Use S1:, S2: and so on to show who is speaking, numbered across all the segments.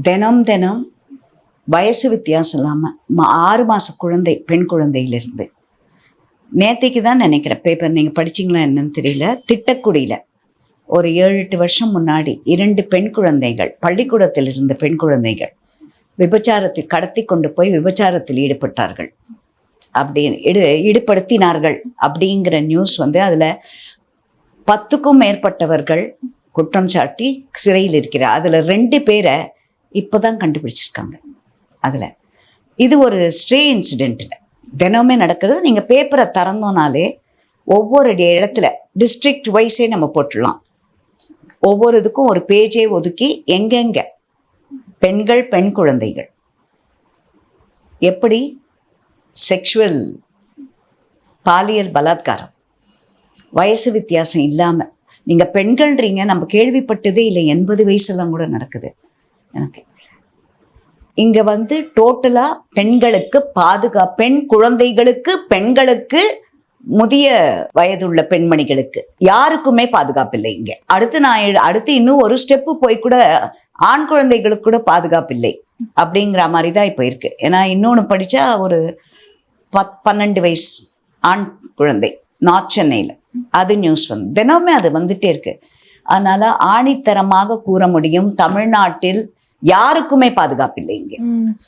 S1: தினம் தினம் வயசு வித்தியாசம் இல்லாமல் 6 மாத குழந்தை, பெண் குழந்தையிலிருந்து, நேற்றைக்கு தான் நினைக்கிறேன் பேப்பர், நீங்கள் படிச்சிங்களா என்னன்னு தெரியல, திட்டக்குடியில் ஒரு 7-8 வருஷம் முன்னாடி 2 பெண் குழந்தைகள், பள்ளிக்கூடத்தில் இருந்த பெண் குழந்தைகள் விபச்சாரத்தில் கடத்தி கொண்டு போய் விபச்சாரத்தில் ஈடுபட்டார்கள், ஈடுபடுத்தினார்கள் அப்படிங்கிற நியூஸ் வந்து அதில் 10க்கும் மேற்பட்டவர்கள் குற்றம் சாட்டி சிறையில் இருக்கிறார். அதில் 2 பேரை இப்போ தான் கண்டுபிடிச்சிருக்காங்க. அதில் இது ஒரு ஸ்ட்ரே இன்சிடெண்ட்டில் தினமே நடக்கிறது. நீங்கள் பேப்பரை திறந்தோனாலே ஒவ்வொரு இடத்துல டிஸ்ட்ரிக்ட் வைஸே நம்ம போட்டுடலாம். ஒவ்வொரு இதுக்கும் ஒரு பேஜே ஒதுக்கி எங்கெங்கே பெண்கள், பெண் குழந்தைகள் எப்படி செக்ஷுவல் பாலியல் பலாத்காரம், வயசு வித்தியாசம் இல்லாமல், நீங்கள் பெண்கள்ன்றீங்க, நம்ம கேள்விப்பட்டதே இல்லை, 80 வயசுலாம் கூட நடக்குது. எனக்கு இங்கே வந்து டோட்டலாக பெண்களுக்கு பெண் குழந்தைகளுக்கு, பெண்களுக்கு, முதிய வயதுள்ள பெண்மணிகளுக்கு யாருக்குமே பாதுகாப்பு இல்லை இங்கே. அடுத்து இன்னும் ஒரு ஸ்டெப்பு போய் கூட ஆண் குழந்தைகளுக்கு கூட பாதுகாப்பு இல்லை அப்படிங்கிற மாதிரி தான் இப்போ இருக்குது. ஏன்னா இன்னொன்று படித்தா ஒரு 12 வயசு ஆண் குழந்தை நார்த் சென்னையில், அது நியூஸ் வந்து தினமே அது வந்துட்டே இருக்கு. அதனால ஆணித்தரமாக கூற முடியும், தமிழ்நாட்டில் யாருக்குமே பாதுகாப்பு இல்லை இங்கே.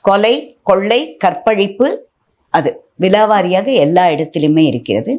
S1: கொலை, கொள்ளை, கற்பழிப்பு அது விலாவாரியாக எல்லா இடத்திலுமே இருக்கிறது.